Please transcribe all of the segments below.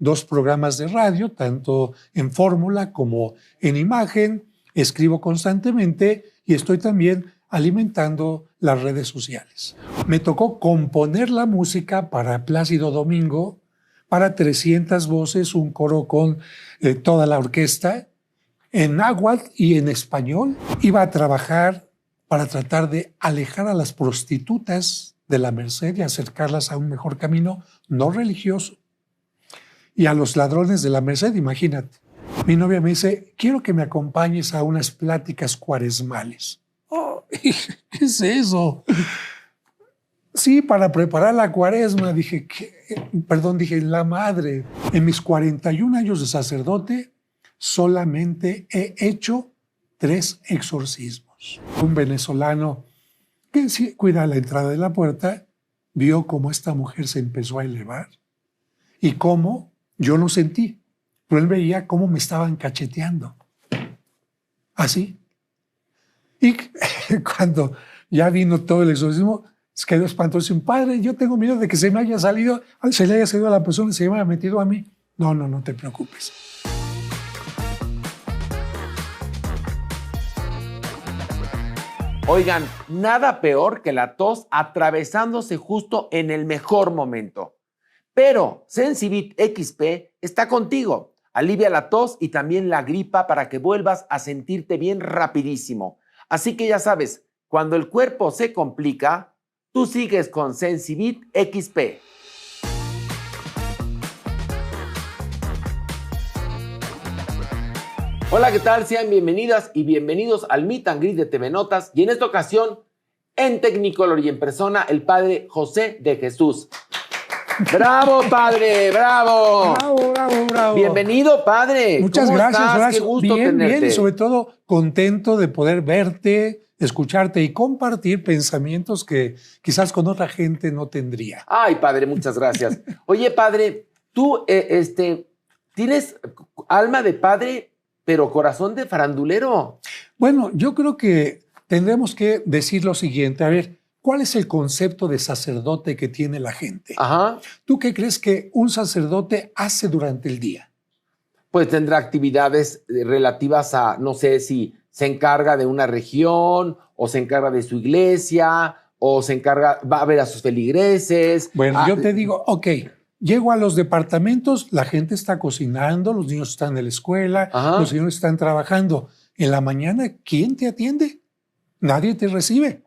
2 programas de radio, tanto en fórmula como en imagen, escribo constantemente y estoy también alimentando las redes sociales. Me tocó componer la música para Plácido Domingo, para 300 voces, un coro con toda la orquesta, en náhuatl y en español. Iba a trabajar para tratar de alejar a las prostitutas de la Merced y acercarlas a un mejor camino no religioso. Y a los ladrones de la Merced, imagínate. Mi novia me dice, quiero que me acompañes a unas pláticas cuaresmales. Oh, ¿qué es eso? Sí, para preparar la cuaresma. Dije, dije, la madre. En mis 41 años de sacerdote, solamente he hecho 3 exorcismos. Un venezolano que sí cuida la entrada de la puerta, vio cómo esta mujer se empezó a elevar y cómo yo lo sentí, pero él veía cómo me estaban cacheteando. Así. Y cuando ya vino todo el exorcismo, quedó espantoso. Padre, yo tengo miedo de que se le haya salido a la persona y se me haya metido a mí. No te preocupes. Oigan, nada peor que la tos atravesándose justo en el mejor momento. Pero Sensibit XP está contigo. Alivia la tos y también la gripa para que vuelvas a sentirte bien rapidísimo. Así que ya sabes, cuando el cuerpo se complica, tú sigues con Sensibit XP. Hola, ¿qué tal? Sean bienvenidas y bienvenidos al Meet and Greet de TV Notas. Y en esta ocasión, en Technicolor y en persona, el padre José de Jesús. ¡Bravo, padre! ¡Bravo! ¡Bravo! Bienvenido, padre. Muchas gracias, estás? Qué gusto tenerte. Bien, y sobre todo contento de poder verte, escucharte y compartir pensamientos que quizás con otra gente no tendría. Ay, padre, muchas gracias. Oye, padre, tú tienes alma de padre, pero corazón de farandulero. Bueno, yo creo que tendremos que decir lo siguiente. A ver, ¿cuál es el concepto de sacerdote que tiene la gente? Ajá. ¿Tú qué crees que un sacerdote hace durante el día? Pues tendrá actividades relativas a, no sé si se encarga de una región, o se encarga de su iglesia, o se encarga, va a ver a sus feligreses. Bueno, yo te digo, ok, llego a los departamentos, la gente está cocinando, los niños están en la escuela, Ajá. Los señores están trabajando. En la mañana, ¿quién te atiende? Nadie te recibe.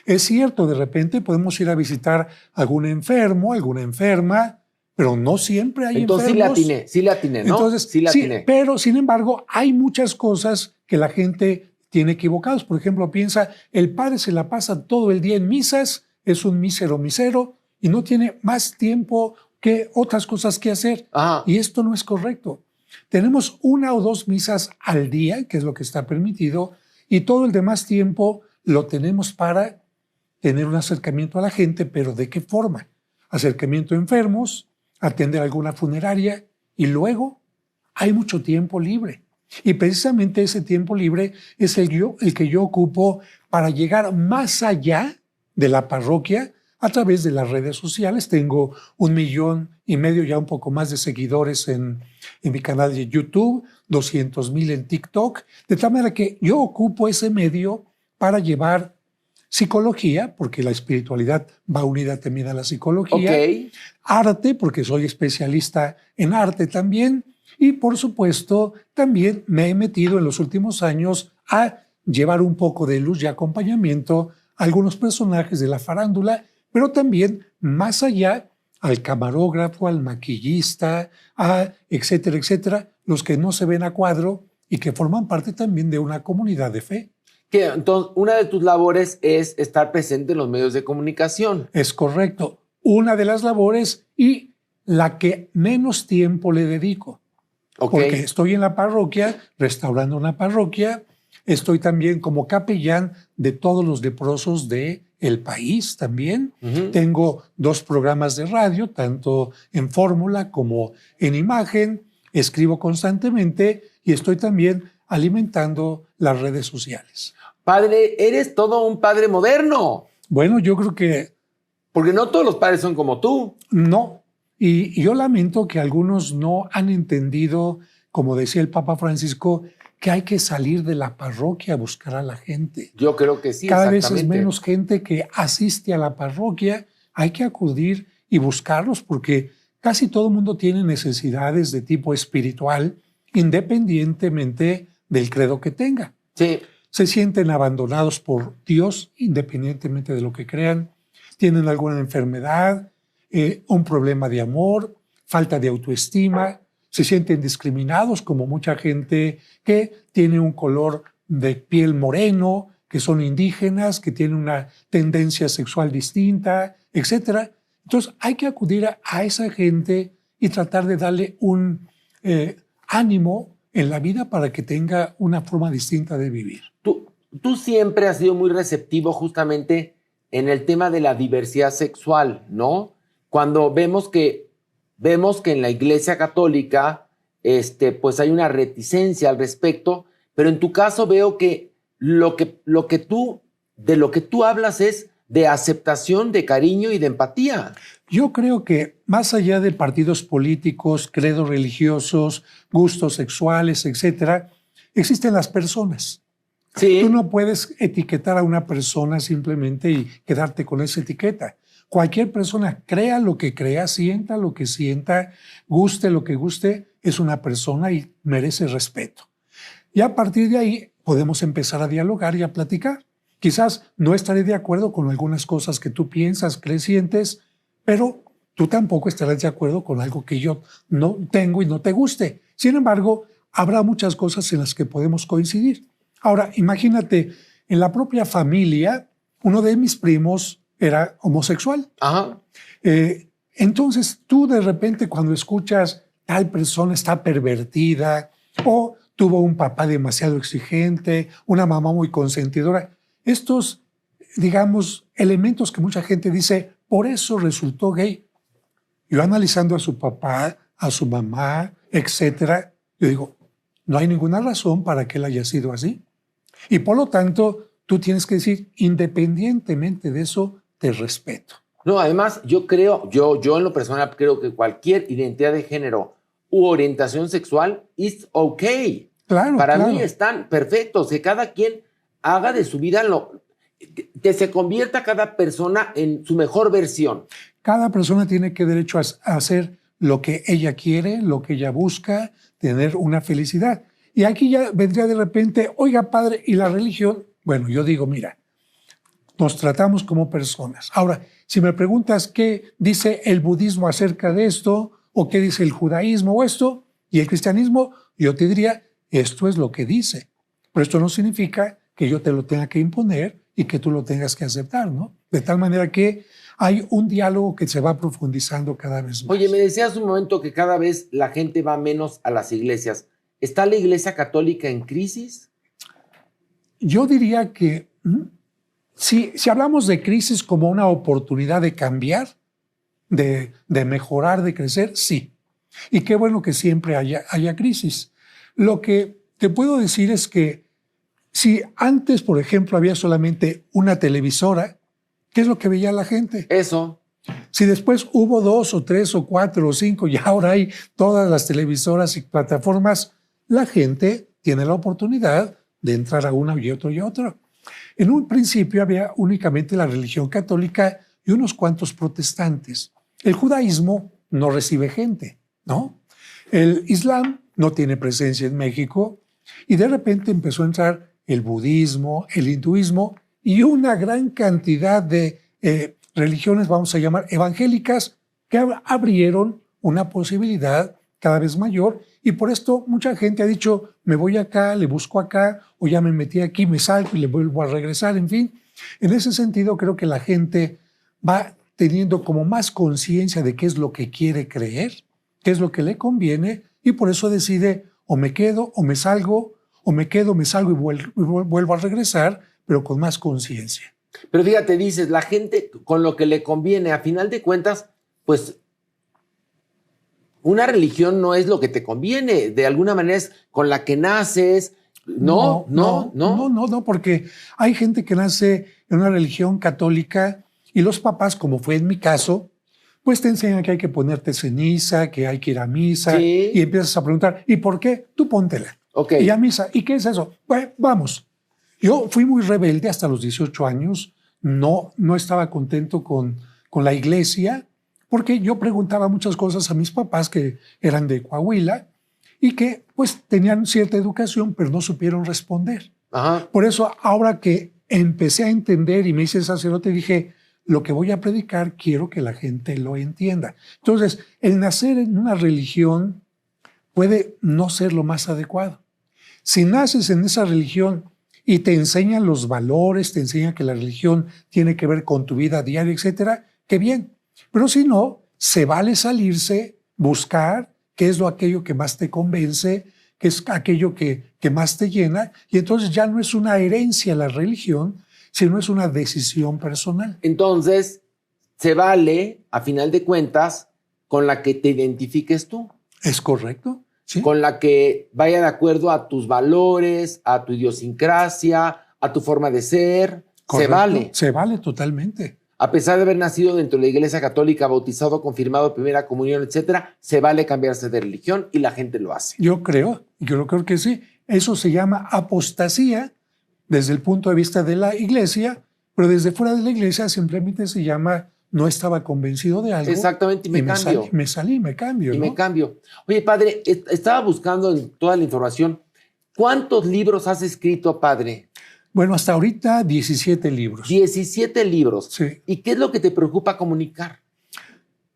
Es cierto, de repente podemos ir a visitar a algún enfermo, alguna enferma, pero no siempre hay entonces, enfermos. Sí le atiné, ¿no? Entonces, sí le atiné. Pero, sin embargo, hay muchas cosas que la gente tiene equivocados. Por ejemplo, piensa, el padre se la pasa todo el día en misas, es un misero y no tiene más tiempo que otras cosas que hacer. Ajá. Y esto no es correcto. Tenemos 1 o 2 misas al día, que es lo que está permitido, y todo el demás tiempo lo tenemos para tener un acercamiento a la gente, pero ¿de qué forma? Acercamiento a enfermos, atender alguna funeraria, y luego hay mucho tiempo libre. Y precisamente ese tiempo libre es el que yo ocupo para llegar más allá de la parroquia a través de las redes sociales. Tengo 1,5 millones, ya un poco más de seguidores en mi canal de YouTube, 200,000 en TikTok, de tal manera que yo ocupo ese medio para llevar psicología, porque la espiritualidad va unida también a la psicología, Okay. Arte, porque soy especialista en arte también, y por supuesto también me he metido en los últimos años a llevar un poco de luz y acompañamiento a algunos personajes de la farándula, pero también más allá al camarógrafo, al maquillista, etcétera, etcétera, los que no se ven a cuadro y que forman parte también de una comunidad de fe. Que entonces, una de tus labores es estar presente en los medios de comunicación. Es correcto. Una de las labores y la que menos tiempo le dedico. Okay. Porque estoy en la parroquia, restaurando una parroquia, estoy también como capellán de todos los leprosos del país también. Uh-huh. Tengo 2 programas de radio, tanto en fórmula como en imagen. Escribo constantemente y estoy también alimentando las redes sociales. Padre, eres todo un padre moderno. Bueno, yo creo que... Porque no todos los padres son como tú. No. Y yo lamento que algunos no han entendido, como decía el Papa Francisco, que hay que salir de la parroquia a buscar a la gente. Yo creo que sí, Cada vez es exactamente. menos gente que asiste a la parroquia. Hay que acudir y buscarlos porque casi todo el mundo tiene necesidades de tipo espiritual, independientemente del credo que tenga. Sí. Se sienten abandonados por Dios, independientemente de lo que crean. Tienen alguna enfermedad, un problema de amor, falta de autoestima. Se sienten discriminados, como mucha gente que tiene un color de piel moreno, que son indígenas, que tienen una tendencia sexual distinta, etc. Entonces hay que acudir a esa gente y tratar de darle un ánimo en la vida para que tenga una forma distinta de vivir. Tú siempre has sido muy receptivo justamente en el tema de la diversidad sexual, ¿no? Cuando vemos que en la Iglesia Católica pues hay una reticencia al respecto, pero en tu caso veo que lo que tú hablas es de aceptación, de cariño y de empatía. Yo creo que más allá de partidos políticos, credos religiosos, gustos sexuales, etcétera, existen las personas. Sí. Tú no puedes etiquetar a una persona simplemente y quedarte con esa etiqueta. Cualquier persona, crea lo que crea, sienta lo que sienta, guste lo que guste, es una persona y merece respeto. Y a partir de ahí podemos empezar a dialogar y a platicar. Quizás no estaré de acuerdo con algunas cosas que tú piensas, crees, sientes, pero tú tampoco estarás de acuerdo con algo que yo no tengo y no te guste. Sin embargo, habrá muchas cosas en las que podemos coincidir. Ahora, imagínate, en la propia familia, uno de mis primos era homosexual. Ajá. Entonces, tú de repente cuando escuchas tal persona está pervertida o tuvo un papá demasiado exigente, una mamá muy consentidora, estos, digamos, elementos que mucha gente dice, por eso resultó gay. Yo analizando a su papá, a su mamá, etcétera, yo digo, no hay ninguna razón para que él haya sido así. Y por lo tanto, tú tienes que decir, independientemente de eso, te respeto. No, además, yo en lo personal creo que cualquier identidad de género u orientación sexual is okay. Claro, Para claro. mí están perfectos, que cada quien haga de su vida que se convierta cada persona en su mejor versión. Cada persona tiene que derecho a hacer lo que ella quiere, lo que ella busca, tener una felicidad. Y aquí ya vendría de repente, oiga, padre, ¿y la religión? Bueno, yo digo, mira, nos tratamos como personas. Ahora, si me preguntas qué dice el budismo acerca de esto, o qué dice el judaísmo o esto, y el cristianismo, yo te diría, esto es lo que dice. Pero esto no significa que yo te lo tenga que imponer y que tú lo tengas que aceptar, ¿no? De tal manera que hay un diálogo que se va profundizando cada vez más. Oye, me decías un momento que cada vez la gente va menos a las iglesias. ¿Está la Iglesia Católica en crisis? Yo diría que si hablamos de crisis como una oportunidad de cambiar, de mejorar, de crecer, sí. Y qué bueno que siempre haya crisis. Lo que te puedo decir es que si antes, por ejemplo, había solamente una televisora, ¿qué es lo que veía la gente? Eso. Si después hubo 2 o 3 o 4 o 5 y ahora hay todas las televisoras y plataformas, la gente tiene la oportunidad de entrar a una y otra. En un principio había únicamente la religión católica y unos cuantos protestantes. El judaísmo no recibe gente, ¿no? El islam no tiene presencia en México y de repente empezó a entrar el budismo, el hinduismo y una gran cantidad de religiones, vamos a llamar evangélicas, que abrieron una posibilidad cada vez mayor y por esto mucha gente ha dicho, me voy acá, le busco acá, o ya me metí aquí, me salgo y le vuelvo a regresar, en fin. En ese sentido creo que la gente va teniendo como más conciencia de qué es lo que quiere creer, qué es lo que le conviene y por eso decide o me quedo o me salgo, o me quedo, me salgo y vuelvo a regresar, pero con más conciencia. Pero fíjate, dices, la gente con lo que le conviene, a final de cuentas, pues una religión no es lo que te conviene, de alguna manera es con la que naces. No, porque hay gente que nace en una religión católica y los papás, como fue en mi caso, pues te enseñan que hay que ponerte ceniza, que hay que ir a misa, Sí. y empiezas a preguntar, ¿y por qué? Tú póntela. Ok. Y a misa, ¿y qué es eso? Bueno, vamos. Yo fui muy rebelde hasta los 18 años, no estaba contento con la iglesia, porque yo preguntaba muchas cosas a mis papás que eran de Coahuila y que pues tenían cierta educación, pero no supieron responder. Ajá. Por eso, ahora que empecé a entender y me hice sacerdote, dije, lo que voy a predicar quiero que la gente lo entienda. Entonces, el nacer en una religión puede no ser lo más adecuado. Si naces en esa religión y te enseñan los valores, te enseñan que la religión tiene que ver con tu vida diaria, etcétera, qué bien. Pero si no, se vale salirse, buscar qué es aquello que más te convence, qué es aquello que más te llena, y entonces ya no es una herencia la religión, sino es una decisión personal. Entonces, se vale, a final de cuentas, con la que te identifiques tú. ¿Es correcto? ¿Sí? Con la que vaya de acuerdo a tus valores, a tu idiosincrasia, a tu forma de ser. Correcto. Se vale. Se vale totalmente. A pesar de haber nacido dentro de la Iglesia Católica, bautizado, confirmado, primera comunión, etcétera, se vale cambiarse de religión y la gente lo hace. Yo creo que sí. Eso se llama apostasía desde el punto de vista de la iglesia, pero desde fuera de la iglesia simplemente se llama no estaba convencido de algo. Exactamente, y me cambio. Me cambio. Y ¿no? me cambio. Oye, padre, estaba buscando en toda la información. ¿Cuántos libros has escrito, padre? Bueno, hasta ahorita 17 libros. 17 libros. Sí. ¿Y qué es lo que te preocupa comunicar?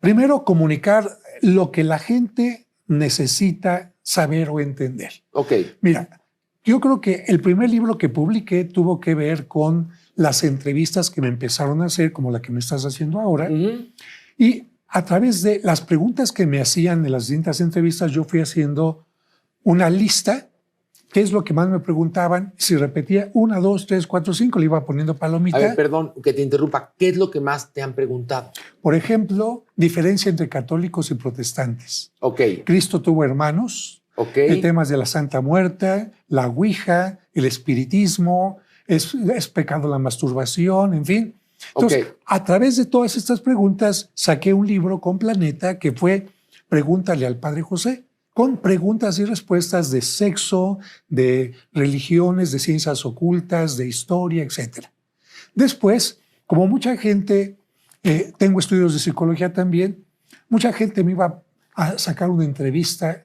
Primero, comunicar lo que la gente necesita saber o entender. Ok. Mira, yo creo que el primer libro que publiqué tuvo que ver con las entrevistas que me empezaron a hacer, como la que me estás haciendo ahora. Uh-huh. Y a través de las preguntas que me hacían en las distintas entrevistas, yo fui haciendo una lista. ¿Qué es lo que más me preguntaban? Si repetía 1, 2, 3, 4, 5, le iba poniendo palomita. A ver, perdón que te interrumpa. ¿Qué es lo que más te han preguntado? Por ejemplo, diferencia entre católicos y protestantes. Ok. Cristo tuvo hermanos. Ok. El tema de la Santa Muerte, la Ouija, el espiritismo, es pecado la masturbación, en fin. Entonces, a través de todas estas preguntas, saqué un libro con Planeta que fue Pregúntale al Padre José, con preguntas y respuestas de sexo, de religiones, de ciencias ocultas, de historia, etc. Después, como mucha gente, tengo estudios de psicología también, mucha gente me iba a sacar una entrevista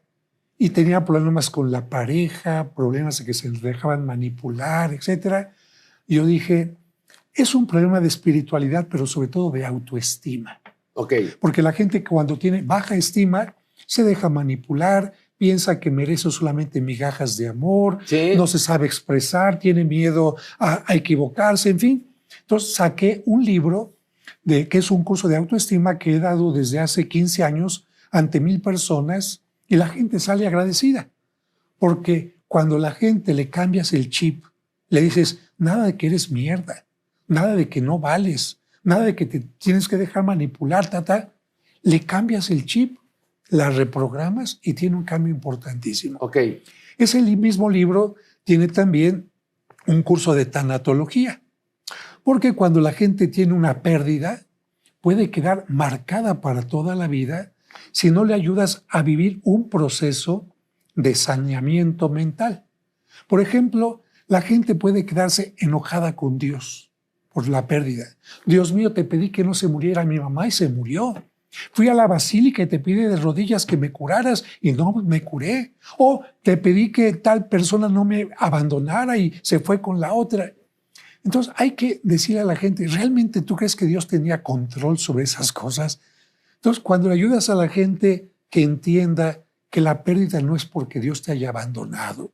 y tenía problemas con la pareja, problemas de que se dejaban manipular, etc. Y yo dije, es un problema de espiritualidad, pero sobre todo de autoestima. Ok. Porque la gente cuando tiene baja estima se deja manipular, piensa que merece solamente migajas de amor, Sí. no se sabe expresar, tiene miedo a equivocarse, en fin. Entonces saqué un libro que es un curso de autoestima que he dado desde hace 15 años ante 1000 personas y la gente sale agradecida. Porque cuando la gente le cambias el chip, le dices, nada de que eres mierda, nada de que no vales, nada de que te tienes que dejar manipular, le cambias el chip, la reprogramas y tiene un cambio importantísimo. Ok. Ese mismo libro tiene también un curso de tanatología, porque cuando la gente tiene una pérdida, puede quedar marcada para toda la vida si no le ayudas a vivir un proceso de saneamiento mental. Por ejemplo, la gente puede quedarse enojada con Dios por la pérdida. Dios mío, te pedí que no se muriera mi mamá y se murió. Fui a la basílica y te pedí de rodillas que me curaras y no me curé. O te pedí que tal persona no me abandonara y se fue con la otra. Entonces hay que decirle a la gente, ¿realmente tú crees que Dios tenía control sobre esas cosas? Entonces cuando le ayudas a la gente que entienda que la pérdida no es porque Dios te haya abandonado,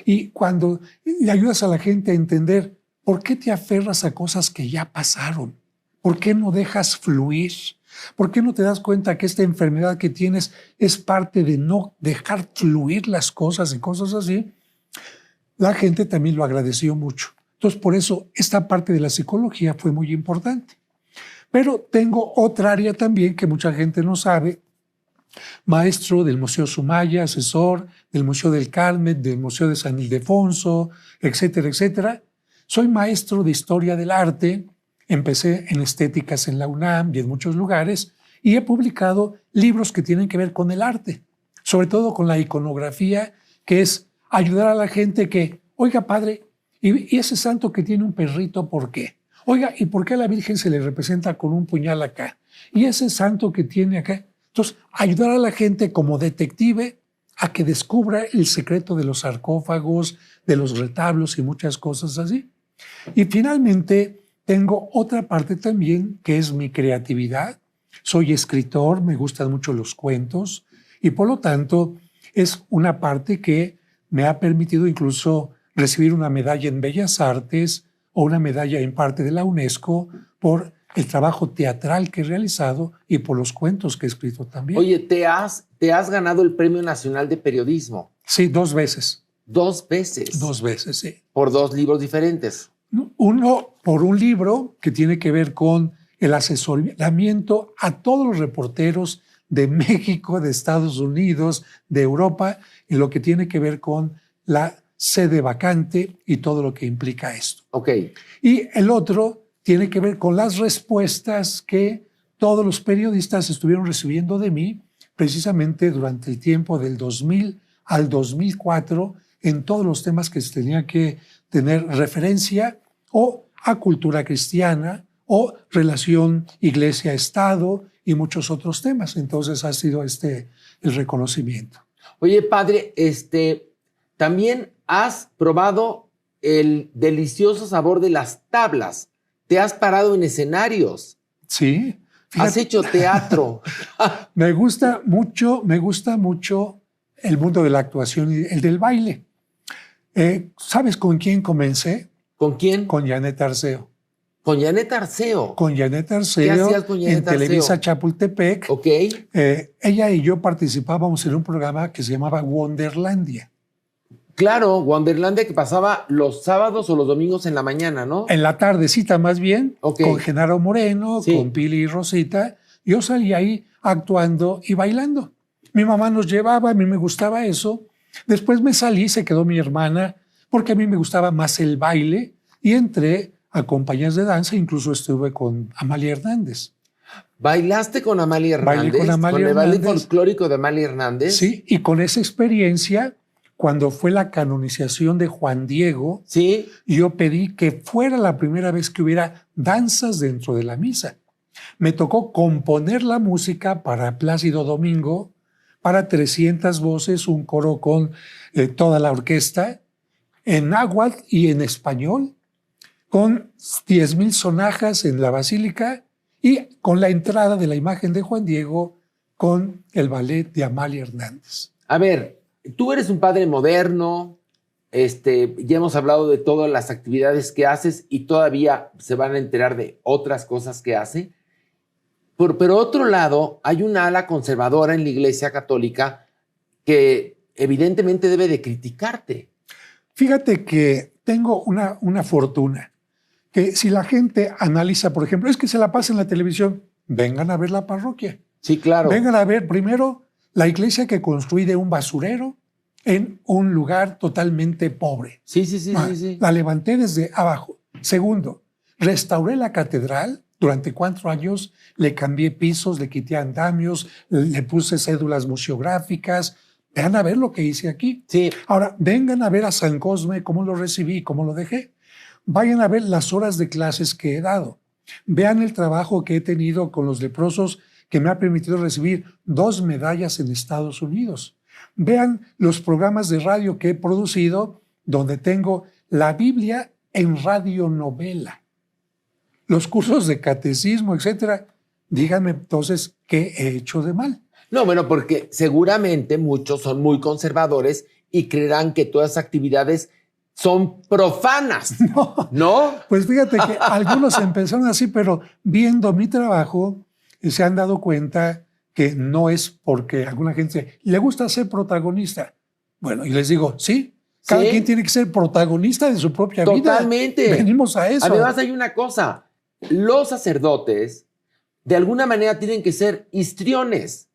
y cuando le ayudas a la gente a entender por qué te aferras a cosas que ya pasaron, por qué no dejas fluir, por qué no te das cuenta que esta enfermedad que tienes es parte de no dejar fluir las cosas y cosas así, la gente también lo agradeció mucho. Entonces, por eso esta parte de la psicología fue muy importante. Pero tengo otra área también que mucha gente no sabe. Maestro del Museo Sumaya, asesor del Museo del Carmen, del Museo de San Ildefonso, etcétera, etcétera. Soy maestro de Historia del Arte. Empecé en estéticas en la UNAM y en muchos lugares. y he publicado libros que tienen que ver con el arte, sobre todo con la iconografía, que es ayudar a la gente que, oiga, padre, y ese santo que tiene un perrito, ¿por qué? Oiga, ¿y por qué a la Virgen se le representa con un puñal acá? Y ese santo que tiene acá. Entonces, ayudar a la gente como detective a que descubra el secreto de los sarcófagos, de los retablos y muchas cosas así. Y finalmente, tengo otra parte también que es mi creatividad. Soy escritor, me gustan mucho los cuentos y por lo tanto es una parte que me ha permitido incluso recibir una medalla en Bellas Artes o una medalla en parte de la UNESCO por el trabajo teatral que he realizado y por los cuentos que he escrito también. Oye, te has ganado el Premio Nacional de Periodismo. Sí, 2 veces. 2 veces. 2 veces, sí. Por 2 libros diferentes. Uno por un libro que tiene que ver con el asesoramiento a todos los reporteros de México, de Estados Unidos, de Europa, en lo que tiene que ver con la sede vacante y todo lo que implica esto. Ok. Y el otro tiene que ver con las respuestas que todos los periodistas estuvieron recibiendo de mí precisamente durante el tiempo del 2000 al 2004 en todos los temas que se tenía que tener referencia o a cultura cristiana o relación iglesia-estado y muchos otros temas. Entonces ha sido el reconocimiento. Oye, padre, también has probado el delicioso sabor de las tablas. Te has parado en escenarios. Sí. Fíjate, has hecho teatro. me gusta mucho el mundo de la actuación y el del baile. ¿Sabes con quién comencé? ¿Con quién? Con Janet Arceo. ¿Con Janet Arceo? Con Janet Arceo. ¿Qué hacías con Janet en Televisa Chapultepec. Ok. Ella y yo participábamos en un programa que se llamaba Wonderlandia. Claro, Wonderlandia, que pasaba los sábados o los domingos en la mañana, ¿no? En la tardecita más bien, Okay. con Genaro Moreno, sí. con Pili y Rosita. Yo salía ahí actuando y bailando. Mi mamá nos llevaba, a mí me gustaba eso. Después me salí, se quedó mi hermana, porque a mí me gustaba más el baile y entré a compañías de danza, incluso estuve con Amalia Hernández. ¿Bailaste con Amalia Hernández? Bailé con Amalia el Hernández. baile folclórico de Amalia Hernández. Sí, y con esa experiencia, cuando fue la canonización de Juan Diego, sí. yo pedí que fuera la primera vez que hubiera danzas dentro de la misa. Me tocó componer la música para Plácido Domingo, para 300 voces, un coro con toda la orquesta, en náhuatl y en español, con 10,000 sonajas en la basílica y con la entrada de la imagen de Juan Diego con el ballet de Amalia Hernández. A ver, tú eres un padre moderno, ya hemos hablado de todas las actividades que haces y todavía se van a enterar de otras cosas que hace. Pero otro lado, hay una ala conservadora en la Iglesia Católica que evidentemente debe de criticarte. Fíjate que tengo una fortuna, que si la gente analiza, por ejemplo, es que se la pasa en la televisión, vengan a ver la parroquia. Sí, claro. Vengan a ver primero la iglesia que construí de un basurero en un lugar totalmente pobre. Sí. La levanté desde abajo. Segundo, restauré la catedral. Durante 4 años le cambié pisos, le quité andamios, le puse cédulas museográficas. Vean a ver lo que hice aquí. Sí. Ahora, vengan a ver a San Cosme, cómo lo recibí, cómo lo dejé. Vayan a ver las horas de clases que he dado. Vean el trabajo que he tenido con los leprosos, que me ha permitido recibir 2 medallas en Estados Unidos. Vean los programas de radio que he producido, donde tengo la Biblia en radionovela, los cursos de catecismo, etcétera. Díganme entonces qué he hecho de mal. No, bueno, porque seguramente muchos son muy conservadores y creerán que todas esas actividades son profanas. ¿No? Pues fíjate que algunos empezaron así, pero viendo mi trabajo se han dado cuenta que no es porque a alguna gente le gusta ser protagonista. Bueno, y les digo, sí, cada quien tiene que ser protagonista de su propia vida. Totalmente. Venimos a eso. Además hay una cosa, los sacerdotes de alguna manera tienen que ser histriones.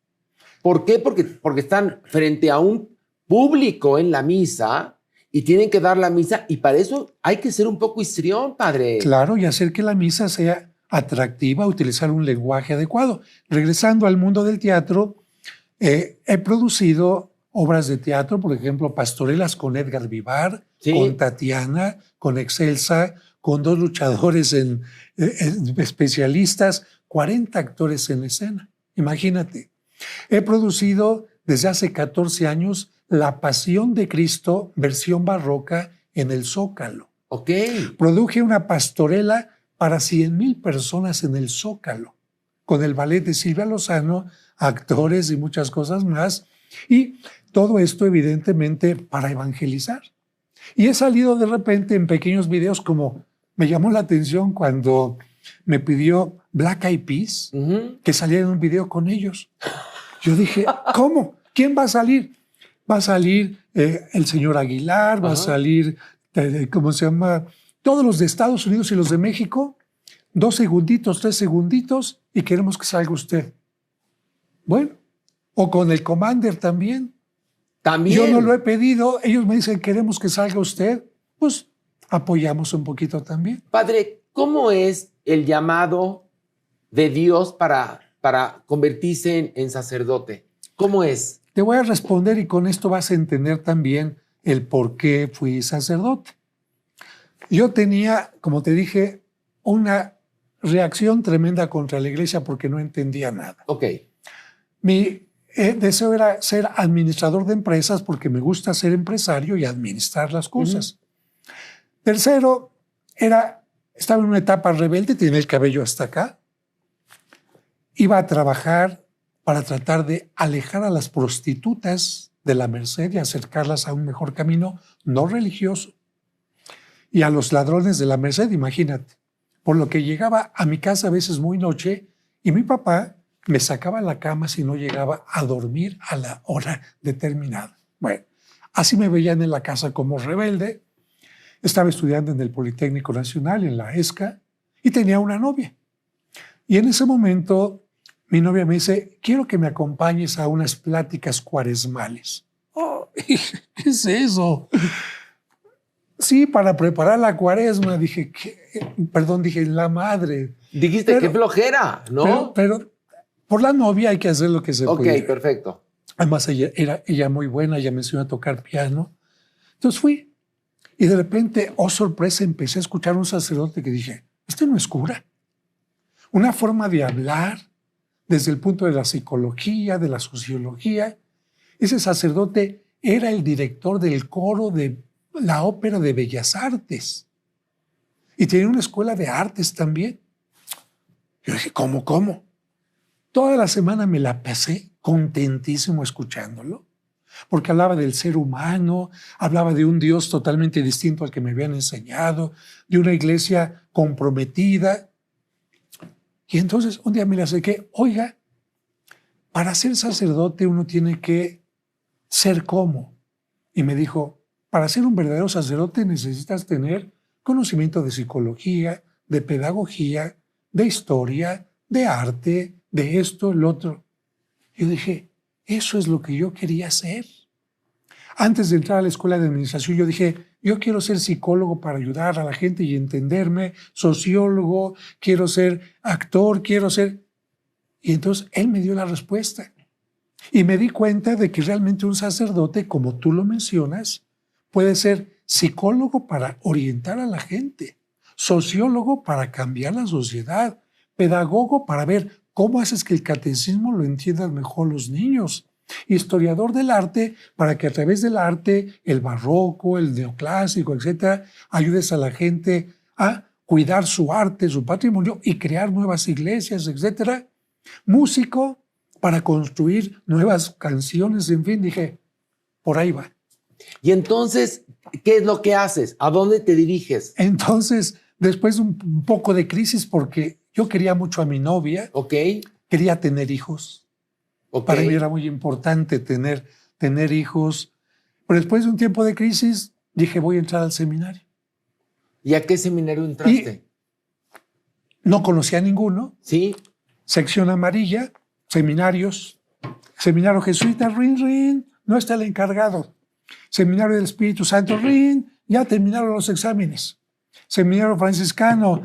¿Por qué? Porque están frente a un público en la misa y tienen que dar la misa y para eso hay que ser un poco histrión, padre. Claro, y hacer que la misa sea atractiva, utilizar un lenguaje adecuado. Regresando al mundo del teatro, he producido obras de teatro, por ejemplo, pastorelas con Edgar Vivar, Sí. con Tatiana, con Excelsa, con 2 luchadores en especialistas, 40 actores en escena. Imagínate. He producido desde hace 14 años La Pasión de Cristo, versión barroca, en el Zócalo. Ok. Produje una pastorela para 100,000 personas en el Zócalo, con el ballet de Silvia Lozano, actores y muchas cosas más. Y todo esto, evidentemente, para evangelizar. Y he salido de repente en pequeños videos, como me llamó la atención cuando me pidió Black Eyed Peas, que saliera en un video con ellos. Yo dije, ¿cómo? ¿Quién va a salir? Va a salir el señor Aguilar, va a salir, ¿cómo se llama? Todos los de Estados Unidos y los de México, 2 segunditos, 3 segunditos, y queremos que salga usted. Bueno, o con el Commander también. También. Yo no lo he pedido, ellos me dicen, queremos que salga usted, pues apoyamos un poquito también. Padre, ¿cómo es el llamado de Dios para convertirse en sacerdote? ¿Cómo es? Te voy a responder y con esto vas a entender también el por qué fui sacerdote. Yo tenía, como te dije, una reacción tremenda contra la iglesia porque no entendía nada. Ok. Mi deseo era ser administrador de empresas porque me gusta ser empresario y administrar las cosas. Tercero, estaba en una etapa rebelde, tenía el cabello hasta acá. Iba a trabajar para tratar de alejar a las prostitutas de la Merced y acercarlas a un mejor camino no religioso. Y a los ladrones de la Merced, imagínate. Por lo que llegaba a mi casa a veces muy noche y mi papá me sacaba a la cama si no llegaba a dormir a la hora determinada. Bueno, así me veían en la casa como rebelde. Estaba estudiando en el Politécnico Nacional, en la ESCA, y tenía una novia. Y en ese momento mi novia me dice, quiero que me acompañes a unas pláticas cuaresmales. Oh, ¿qué es eso? Sí, para preparar la cuaresma. Dije, dije, la madre. Dijiste, qué flojera, ¿no? Pero por la novia hay que hacer lo que se puede. Ok, perfecto. Además, ella muy buena, ella me enseñó a tocar piano. Entonces fui. Y de repente, oh sorpresa, empecé a escuchar a un sacerdote que dije, este no es cura. Una forma de hablar desde el punto de la psicología, de la sociología. Ese sacerdote era el director del coro de la Ópera de Bellas Artes. Y tenía una escuela de artes también. Yo dije, ¿cómo? Toda la semana me la pasé contentísimo escuchándolo, porque hablaba del ser humano, hablaba de un Dios totalmente distinto al que me habían enseñado, de una iglesia comprometida. Y entonces un día me le acerqué, oiga, para ser sacerdote uno tiene que ser como. Y me dijo, para ser un verdadero sacerdote necesitas tener conocimiento de psicología, de pedagogía, de historia, de arte, de esto, el otro. Yo dije, eso es lo que yo quería hacer. Antes de entrar a la escuela de administración, yo dije, yo quiero ser psicólogo para ayudar a la gente y entenderme, sociólogo, quiero ser actor, quiero ser... Y entonces él me dio la respuesta. Y me di cuenta de que realmente un sacerdote, como tú lo mencionas, puede ser psicólogo para orientar a la gente, sociólogo para cambiar la sociedad, pedagogo para ver cómo haces que el catecismo lo entiendan mejor los niños, historiador del arte para que a través del arte, el barroco, el neoclásico, etcétera, ayudes a la gente a cuidar su arte, su patrimonio y crear nuevas iglesias, etcétera. Músico para construir nuevas canciones, en fin, dije, por ahí va. Y entonces, ¿qué es lo que haces? ¿A dónde te diriges? Entonces, después de un poco de crisis, porque yo quería mucho a mi novia, quería tener hijos. Para mí era muy importante tener hijos. Pero después de un tiempo de crisis, dije, voy a entrar al seminario. ¿Y a qué seminario entraste? Y no conocía a ninguno. Sí. Sección amarilla, seminarios, seminario jesuita, rin, no está el encargado. Seminario del Espíritu Santo, rin, ya terminaron los exámenes. Seminario franciscano,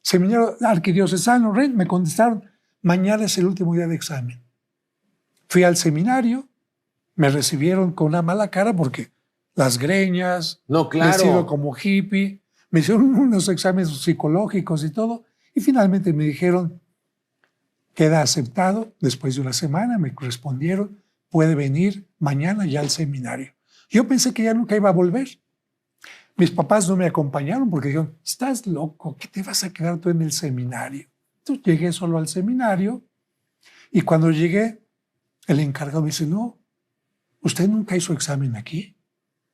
Seminario arquidiocesano, me contestaron, mañana es el último día de examen. Fui al seminario, me recibieron con una mala cara porque las greñas, No, claro. vestido como hippie, me hicieron unos exámenes psicológicos y todo, y finalmente me dijeron, queda aceptado, después de una semana me respondieron, puede venir mañana ya al seminario. Yo pensé que ya nunca iba a volver. Mis papás no me acompañaron porque dijeron, estás loco, ¿qué te vas a quedar tú en el seminario? Entonces llegué solo al seminario y cuando llegué, el encargado me dice, no, usted nunca hizo examen aquí,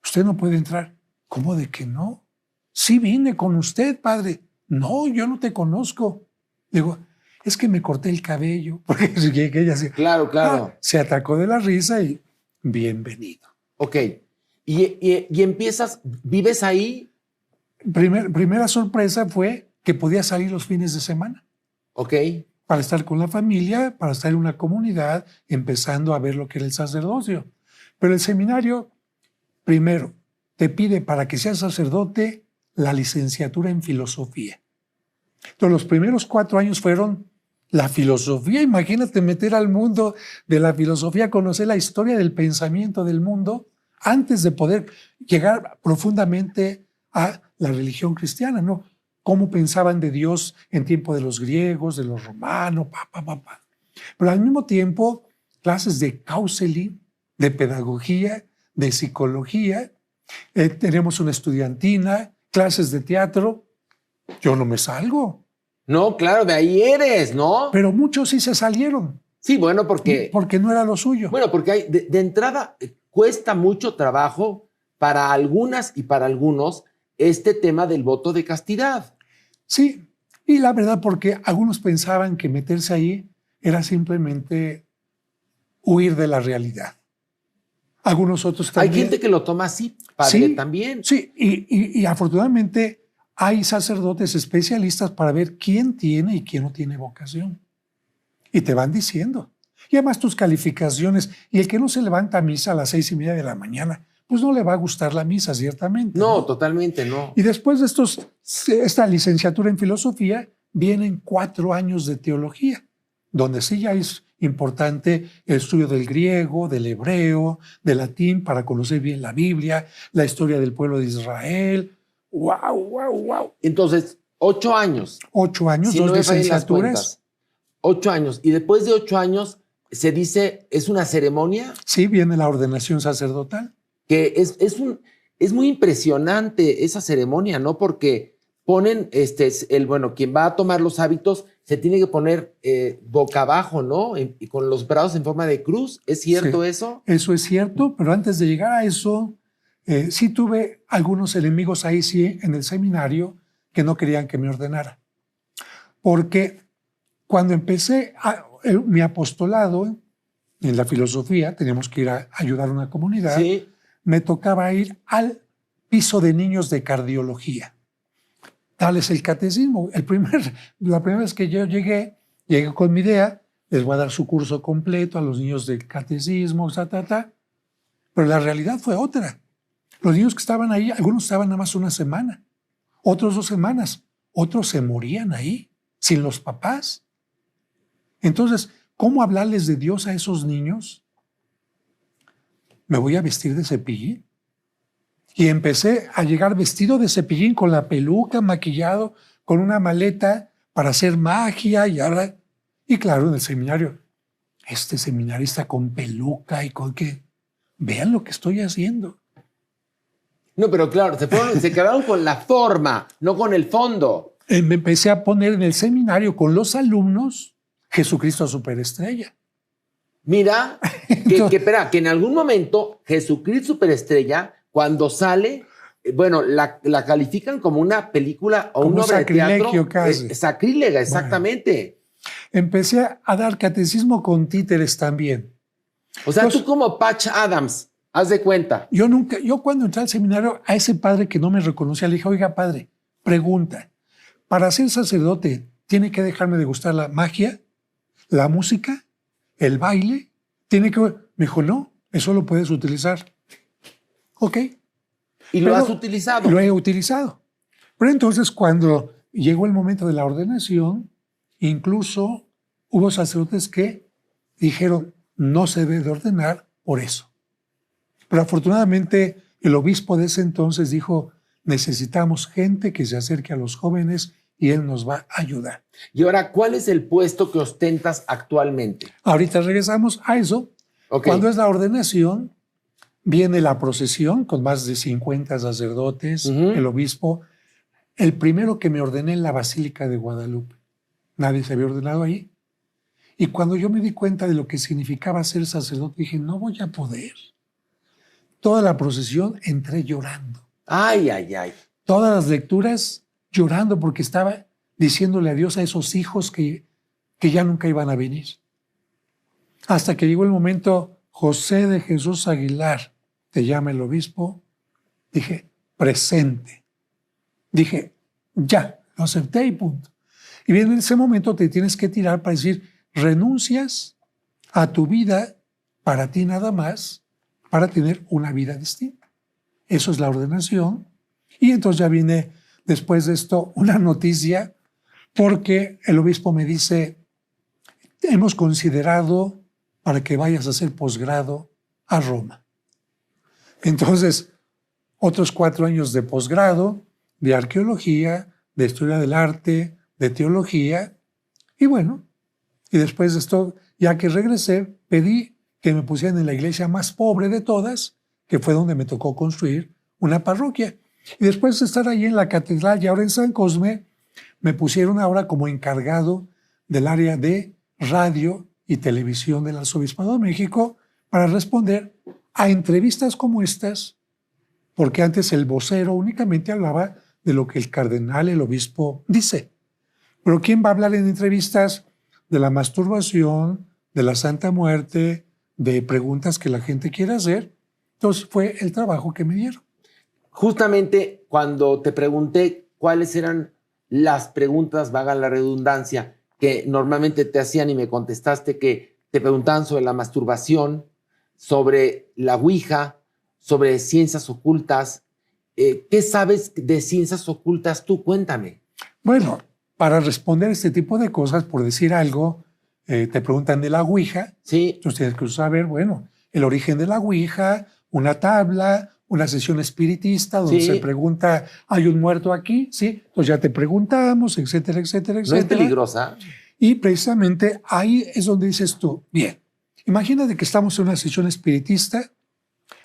usted no puede entrar. ¿Cómo de que no? Sí vine con usted, padre. No, yo no te conozco. Digo, es que me corté el cabello, porque llegué y así. Claro, claro. Se atacó de la risa y bienvenido. Ok. Y empiezas, ¿vives ahí? Primera sorpresa fue que podía salir los fines de semana. Ok. Para estar con la familia, para estar en una comunidad, empezando a ver lo que era el sacerdocio. Pero el seminario, primero, te pide para que seas sacerdote la licenciatura en filosofía. Entonces, los primeros 4 años fueron la filosofía. Imagínate meter al mundo de la filosofía, conocer la historia del pensamiento del mundo antes de poder llegar profundamente a la religión cristiana, ¿no? Cómo pensaban de Dios en tiempo de los griegos, de los romanos, Pero al mismo tiempo, clases de counseling, de pedagogía, de psicología. Tenemos una estudiantina, clases de teatro. Yo no me salgo. No, claro, de ahí eres, ¿no? Pero muchos sí se salieron. Sí, bueno, porque no era lo suyo. Bueno, porque hay, de entrada cuesta mucho trabajo para algunas y para algunos este tema del voto de castidad. Sí, y la verdad porque algunos pensaban que meterse ahí era simplemente huir de la realidad. Algunos otros también. Hay gente que lo toma así, padre, sí, también. Sí, y afortunadamente hay sacerdotes especialistas para ver quién tiene y quién no tiene vocación. Y te van diciendo. Y además tus calificaciones. Y el que no se levanta a misa a las 6:30 de la mañana, pues no le va a gustar la misa, ciertamente. No, totalmente no. Y después de esta licenciatura en filosofía, vienen 4 años de teología, donde sí ya es importante el estudio del griego, del hebreo, del latín, para conocer bien la Biblia, la historia del pueblo de Israel. ¡Wow! Entonces, 8 años. 8 años, si 2 no me fallan las licenciaturas. cuentas. 8 años. Y después de 8 años, se dice, ¿es una ceremonia? Sí, viene la ordenación sacerdotal. Que es muy impresionante esa ceremonia, ¿no? Porque ponen, quien va a tomar los hábitos se tiene que poner boca abajo, ¿no? Y con los brazos en forma de cruz. ¿Es cierto eso? Eso es cierto, pero antes de llegar a eso, sí tuve algunos enemigos ahí sí en el seminario que no querían que me ordenara. Porque cuando empecé mi apostolado en la filosofía, teníamos que ir a ayudar a una comunidad. Sí. Me tocaba ir al piso de niños de cardiología. Tal es el catecismo. La primera vez que yo llegué con mi idea, les voy a dar su curso completo a los niños del catecismo, pero la realidad fue otra. Los niños que estaban ahí, algunos estaban nada más una semana, otros 2 semanas, otros se morían ahí, sin los papás. Entonces, ¿cómo hablarles de Dios a esos niños? ¿Me voy a vestir de Cepillín? Y empecé a llegar vestido de Cepillín, con la peluca, maquillado, con una maleta para hacer magia. Y claro, en el seminario, este seminarista con peluca y con qué. Vean lo que estoy haciendo. No, pero claro, se quedaron con la forma, no con el fondo. Me empecé a poner en el seminario con los alumnos Jesucristo Superestrella. Mira, que en algún momento Jesucristo Superestrella, cuando sale, la califican como una película o una obra de teatro. Casi. Sacrílega, exactamente. Bueno, empecé a dar catecismo con títeres también. O sea, tú como Patch Adams, haz de cuenta. Yo cuando entré al seminario, a ese padre que no me reconocía, le dije, oiga, padre, pregunta, ¿para ser sacerdote tiene que dejarme de gustar la magia, la música, el baile? Me dijo, no, eso lo puedes utilizar. Ok. ¿Y lo has utilizado? Lo he utilizado. Pero entonces cuando llegó el momento de la ordenación, incluso hubo sacerdotes que dijeron, no se debe de ordenar por eso. Pero afortunadamente el obispo de ese entonces dijo, necesitamos gente que se acerque a los jóvenes y él nos va a ayudar. Y ahora, ¿cuál es el puesto que ostentas actualmente? Ahorita regresamos a eso. Okay. Cuando es la ordenación, viene la procesión con más de 50 sacerdotes, el obispo. El primero que me ordené en la Basílica de Guadalupe. Nadie se había ordenado ahí. Y cuando yo me di cuenta de lo que significaba ser sacerdote, dije, no voy a poder. Toda la procesión entré llorando. Ay, ay, ay. Todas las lecturas llorando porque estaba diciéndole adiós a esos hijos que ya nunca iban a venir. Hasta que llegó el momento, José de Jesús Aguilar, te llama el obispo, dije, presente. Dije, ya, lo acepté y punto. Y bien, en ese momento te tienes que tirar para decir, renuncias a tu vida para ti nada más, para tener una vida distinta. Eso es la ordenación. Y entonces ya viene después de esto una noticia, porque el obispo me dice, hemos considerado para que vayas a hacer posgrado a Roma. Entonces, otros 4 años de posgrado, de arqueología, de historia del arte, de teología, y bueno, y después de esto, ya que regresé, pedí que me pusieran en la iglesia más pobre de todas, que fue donde me tocó construir una parroquia. Y después de estar ahí en la catedral y ahora en San Cosme, me pusieron ahora como encargado del área de radio y televisión del Arzobispado de México para responder a entrevistas como estas, porque antes el vocero únicamente hablaba de lo que el cardenal, el obispo, dice. Pero ¿quién va a hablar en entrevistas de la masturbación, de la Santa Muerte, de preguntas que la gente quiere hacer? Entonces fue el trabajo que me dieron. Justamente cuando te pregunté cuáles eran las preguntas, valga la redundancia, que normalmente te hacían y me contestaste que te preguntaban sobre la masturbación, sobre la Ouija, sobre ciencias ocultas. ¿Qué sabes de ciencias ocultas tú? Cuéntame. Bueno, para responder este tipo de cosas, por decir algo, te preguntan de la Ouija. Sí. Entonces tienes que saber, bueno, el origen de la Ouija, una tabla, una sesión espiritista donde se pregunta, ¿hay un muerto aquí? Sí, entonces ya te preguntamos, etcétera, etcétera, etcétera. ¿No es peligrosa? Y precisamente ahí es donde dices tú, bien, imagínate que estamos en una sesión espiritista,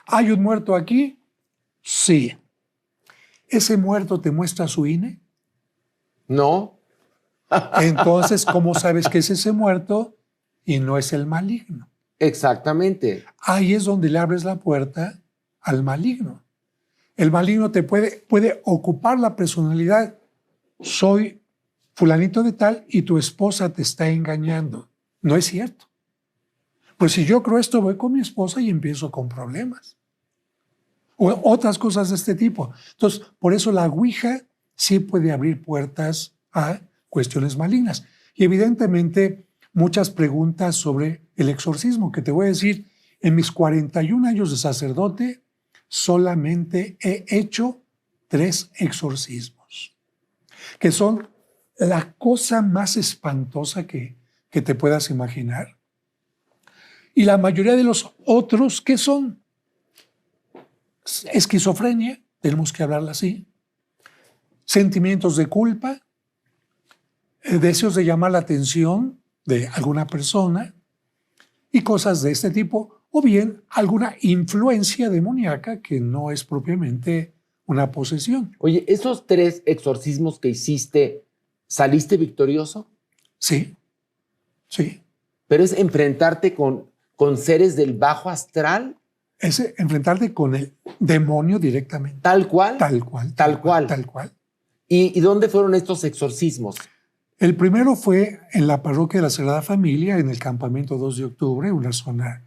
¿hay un muerto aquí? Sí. ¿Ese muerto te muestra su INE? No. Entonces, ¿cómo sabes que es ese muerto y no es el maligno? Exactamente. Ahí es donde le abres la puerta al maligno. El maligno te puede ocupar la personalidad. Soy fulanito de tal y tu esposa te está engañando. No es cierto. Pues si yo creo esto, voy con mi esposa y empiezo con problemas. O otras cosas de este tipo. Entonces, por eso la Ouija sí puede abrir puertas a cuestiones malignas. Y evidentemente, muchas preguntas sobre el exorcismo, que te voy a decir, en mis 41 años de sacerdote, solamente he hecho 3 exorcismos, que son la cosa más espantosa que te puedas imaginar. Y la mayoría de los otros, ¿qué son? Esquizofrenia, tenemos que hablarla así, sentimientos de culpa, deseos de llamar la atención de alguna persona y cosas de este tipo, o bien alguna influencia demoníaca que no es propiamente una posesión. Oye, esos 3 exorcismos que hiciste, ¿saliste victorioso? Sí, sí. Pero es enfrentarte con seres del bajo astral. Es enfrentarte con el demonio directamente. ¿Tal cual? Tal cual. Tal cual. Tal cual. ¿Y dónde fueron estos exorcismos? El primero fue en la parroquia de la Sagrada Familia, en el campamento 2 de octubre, una zona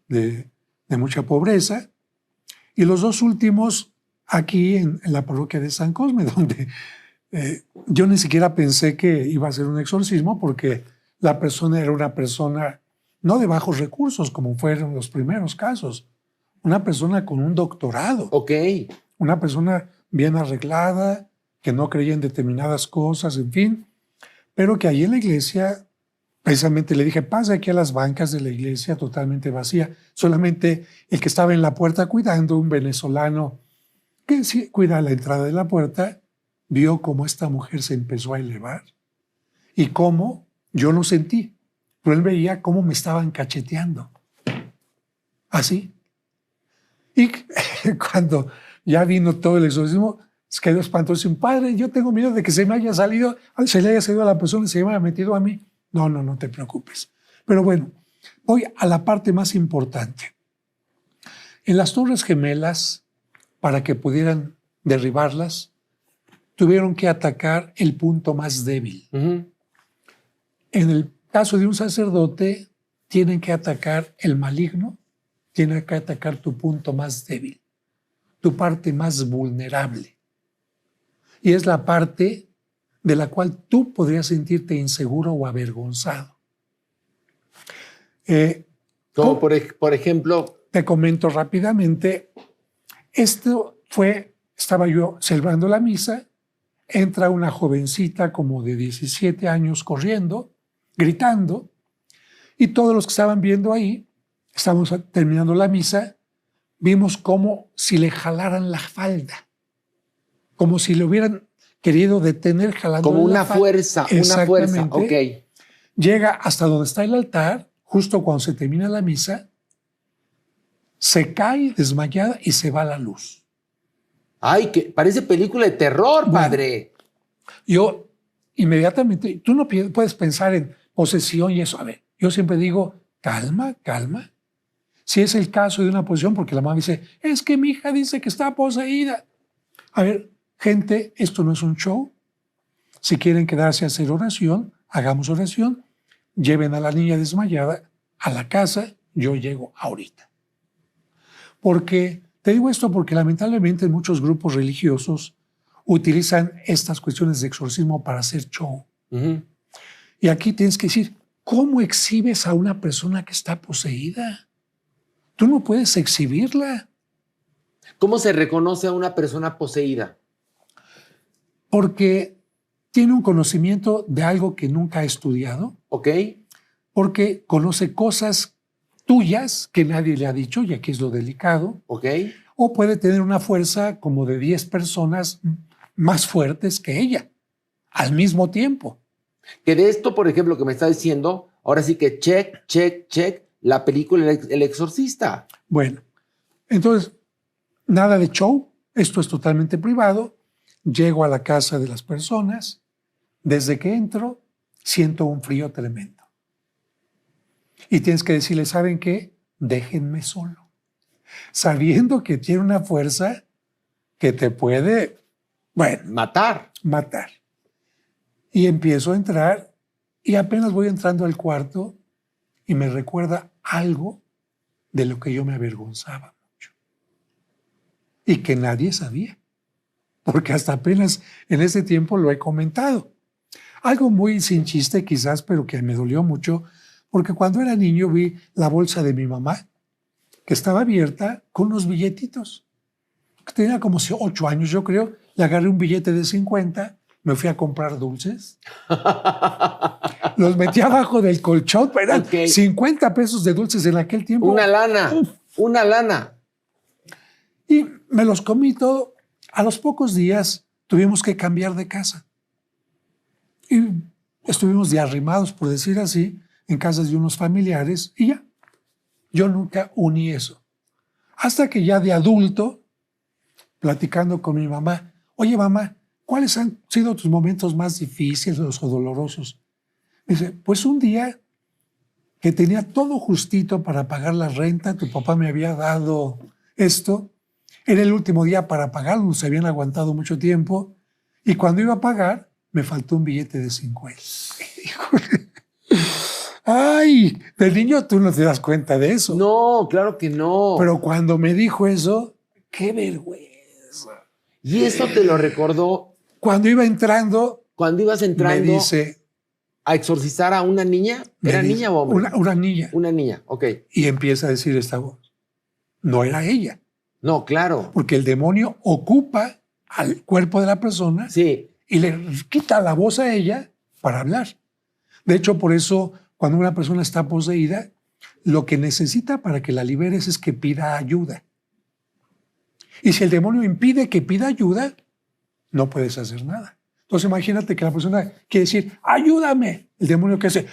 de mucha pobreza. Y los 2 últimos aquí en la parroquia de San Cosme, donde yo ni siquiera pensé que iba a ser un exorcismo porque la persona era una persona no de bajos recursos, como fueron los primeros casos. Una persona con un doctorado. Ok. Una persona bien arreglada, que no creía en determinadas cosas, en fin, pero que ahí en la iglesia, precisamente le dije, pasa aquí a las bancas de la iglesia totalmente vacía, solamente el que estaba en la puerta cuidando, un venezolano que sí cuida la entrada de la puerta, vio cómo esta mujer se empezó a elevar y cómo yo lo sentí, pero él veía cómo me estaban cacheteando, así. Y cuando ya vino todo el exorcismo, quedó espantoso. Padre, yo tengo miedo de que se le haya salido a la persona y se me haya metido a mí. No, no te preocupes. Pero bueno, voy a la parte más importante. En las Torres Gemelas, para que pudieran derribarlas, tuvieron que atacar el punto más débil. En el caso de un sacerdote, tienen que atacar el maligno, tienen que atacar tu punto más débil, tu parte más vulnerable. Y es la parte de la cual tú podrías sentirte inseguro o avergonzado. Como por ejemplo... Te comento rápidamente. Estaba yo celebrando la misa, entra una jovencita como de 17 años corriendo, gritando, y todos los que estaban viendo ahí, estábamos terminando la misa, vimos como si le jalaran la falda, como si le hubieran querido detener jalando como la una fuerza, ok. Llega hasta donde está el altar, justo cuando se termina la misa, se cae desmayada y se va la luz. Ay, que parece película de terror, padre. Yo inmediatamente, tú no puedes pensar en posesión y eso. A ver, yo siempre digo, calma, calma. Si es el caso de una posesión, porque la mamá dice, es que mi hija dice que está poseída. A ver, gente, esto no es un show. Si quieren quedarse a hacer oración, hagamos oración. Lleven a la niña desmayada a la casa. Yo llego ahorita. Porque, te digo esto porque lamentablemente muchos grupos religiosos utilizan estas cuestiones de exorcismo para hacer show. Y aquí tienes que decir, ¿cómo exhibes a una persona que está poseída? Tú no puedes exhibirla. ¿Cómo se reconoce a una persona poseída? Porque tiene un conocimiento de algo que nunca ha estudiado. Ok. Porque conoce cosas tuyas que nadie le ha dicho, y aquí es lo delicado. Ok. O puede tener una fuerza como de 10 personas más fuertes que ella, al mismo tiempo. Que de esto, por ejemplo, que me está diciendo, ahora sí que check, la película El Exorcista. Bueno, entonces, nada de show, esto es totalmente privado. Llego a la casa de las personas, desde que entro, siento un frío tremendo. Y tienes que decirle, ¿saben qué? Déjenme solo. Sabiendo que tiene una fuerza que te puede, bueno, matar. Y empiezo a entrar y apenas voy entrando al cuarto y me recuerda algo de lo que yo me avergonzaba mucho. Y que nadie sabía, porque hasta apenas en ese tiempo lo he comentado. Algo muy sin chiste quizás, pero que me dolió mucho, porque cuando era niño vi la bolsa de mi mamá, que estaba abierta con unos billetitos. Tenía como 8 años, yo creo. Le agarré un billete de 50, me fui a comprar dulces. Los metí abajo del colchón, pero eran 50 pesos de dulces en aquel tiempo. Una lana. Y me los comí todo. A los pocos días tuvimos que cambiar de casa. Y estuvimos de arrimados, por decir así, en casas de unos familiares y ya. Yo nunca uní eso. Hasta que ya de adulto, platicando con mi mamá, oye mamá, ¿cuáles han sido tus momentos más difíciles o dolorosos? Me dice, pues un día que tenía todo justito para pagar la renta, tu papá me había dado esto, era el último día para pagarlo, nos habían aguantado mucho tiempo, y cuando iba a pagar, me faltó un billete de 50. Ay, de niño tú no te das cuenta de eso. No, claro que no. Pero cuando me dijo eso, qué vergüenza. Y eso te lo recordó. Cuando ibas entrando, me dice, a exorcizar a una niña. ¿Era niña o hombre? Una niña. Una niña, ok. Y empieza a decir esta voz. No era ella. No, claro. Porque el demonio ocupa al cuerpo de la persona Sí. y le quita la voz a ella para hablar. De hecho, por eso, cuando una persona está poseída, lo que necesita para que la liberes es que pida ayuda. Y si el demonio impide que pida ayuda, no puedes hacer nada. Entonces imagínate que la persona quiere decir, ayúdame. El demonio que hace,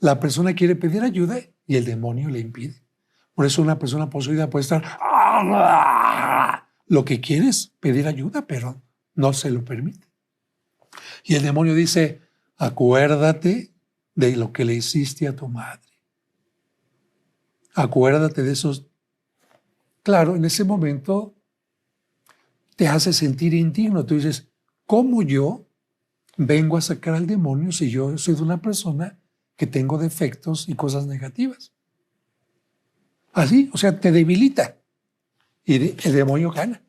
la persona quiere pedir ayuda y el demonio le impide. Por eso una persona poseída puede estar, lo que quiere es pedir ayuda, pero no se lo permite. Y el demonio dice, acuérdate de lo que le hiciste a tu madre. Acuérdate de esos. Claro, en ese momento te hace sentir indigno. Tú dices, ¿cómo yo vengo a sacar al demonio si yo soy de una persona que tengo defectos y cosas negativas? Así, o sea, te debilita y el demonio gana.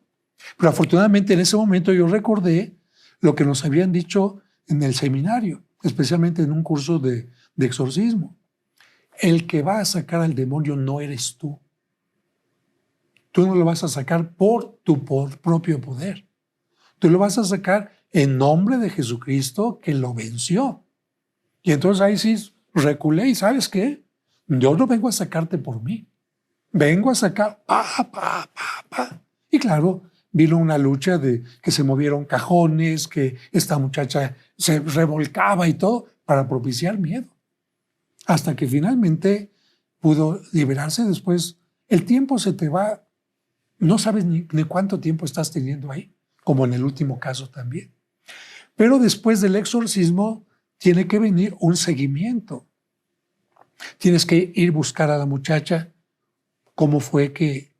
Pero afortunadamente en ese momento yo recordé lo que nos habían dicho en el seminario, especialmente en un curso de exorcismo. El que va a sacar al demonio no eres tú. Tú no lo vas a sacar por tu propio poder. Tú lo vas a sacar en nombre de Jesucristo que lo venció. Y entonces ahí sí reculé y ¿sabes qué? Yo no vengo a sacarte por mí. Vengo a sacar Y claro, vino una lucha de que se movieron cajones, que esta muchacha se revolcaba y todo para propiciar miedo. Hasta que finalmente pudo liberarse. Después el tiempo se te va, no sabes ni cuánto tiempo estás teniendo ahí, como en el último caso también. Pero después del exorcismo tiene que venir un seguimiento. Tienes que ir a buscar a la muchacha cómo fue que,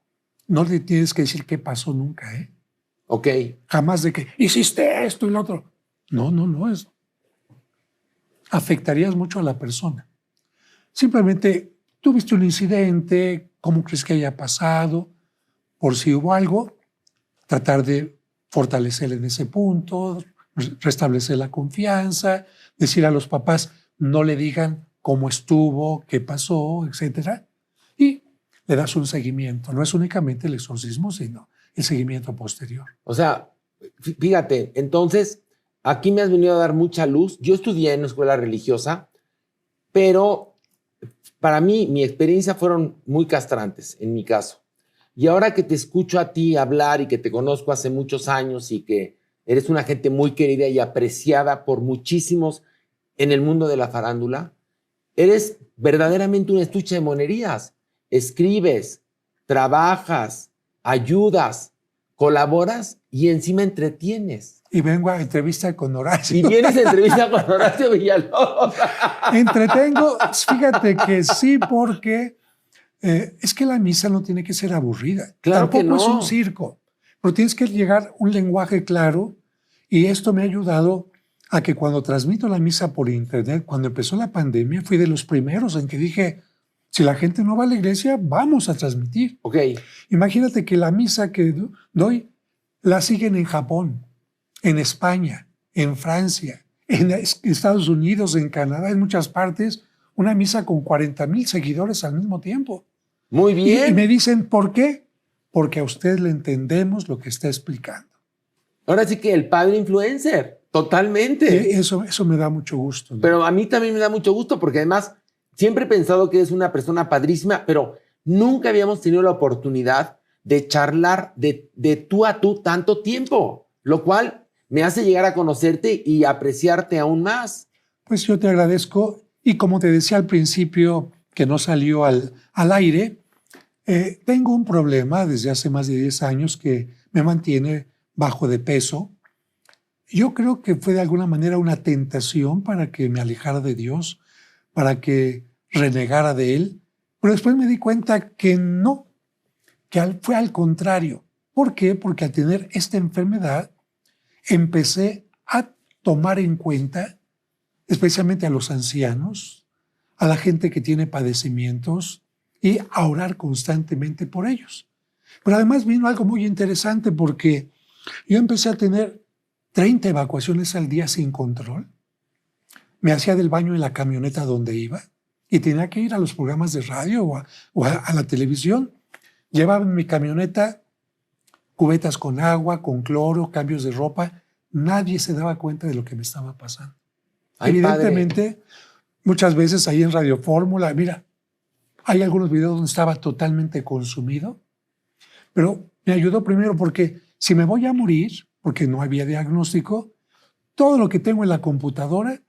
no le tienes que decir qué pasó nunca, ¿eh? Ok. Jamás de que hiciste esto y lo otro. No, eso afectarías mucho a la persona. Simplemente tuviste un incidente, cómo crees que haya pasado, por si hubo algo, tratar de fortalecer en ese punto, restablecer la confianza, decir a los papás, no le digan cómo estuvo, qué pasó, etcétera, y le das un seguimiento. No es únicamente el exorcismo, sino el seguimiento posterior. O sea, fíjate, entonces, aquí me has venido a dar mucha luz. Yo estudié en una escuela religiosa, pero para mí, mi experiencia fueron muy castrantes, en mi caso. Y ahora que te escucho a ti hablar y que te conozco hace muchos años y que eres una gente muy querida y apreciada por muchísimos en el mundo de la farándula, eres verdaderamente un estuche de monerías. Escribes, trabajas, ayudas, colaboras y encima entretienes. Y vengo a entrevista con Horacio. Y vienes a entrevista con Horacio Villalobos. Entretengo, fíjate que sí, porque es que la misa no tiene que ser aburrida. Claro Tampoco que no. es un circo, pero tienes que llegar a un lenguaje claro y esto me ha ayudado a que cuando transmito la misa por internet, cuando empezó la pandemia, fui de los primeros en que dije, si la gente no va a la iglesia, vamos a transmitir. Ok. Imagínate que la misa que doy la siguen en Japón, en España, en Francia, en Estados Unidos, en Canadá, en muchas partes, una misa con 40,000 seguidores al mismo tiempo. Muy bien. Y me dicen, ¿por qué? Porque a usted le entendemos lo que está explicando. Ahora sí que el padre influencer, totalmente. Eso me da mucho gusto, ¿no? Pero a mí también me da mucho gusto porque además siempre he pensado que eres una persona padrísima, pero nunca habíamos tenido la oportunidad de charlar de tú a tú tanto tiempo, lo cual me hace llegar a conocerte y apreciarte aún más. Pues yo te agradezco y como te decía al principio que no salió al aire, tengo un problema desde hace más de 10 años que me mantiene bajo de peso. Yo creo que fue de alguna manera una tentación para que me alejara de Dios, para que renegara de Él, pero después me di cuenta que no, que fue al contrario. ¿Por qué? Porque al tener esta enfermedad empecé a tomar en cuenta, especialmente a los ancianos, a la gente que tiene padecimientos y a orar constantemente por ellos. Pero además vino algo muy interesante porque yo empecé a tener 30 evacuaciones al día sin control. Me hacía del baño en la camioneta donde iba y tenía que ir a los programas de radio o a la televisión. Llevaba en mi camioneta cubetas con agua, con cloro, cambios de ropa. Nadie se daba cuenta de lo que me estaba pasando. Ay, Evidentemente, padre. muchas veces ahí en Radio Fórmula, mira, hay algunos videos donde estaba totalmente consumido, pero me ayudó primero porque si me voy a morir, porque no había diagnóstico, todo lo que tengo en la computadora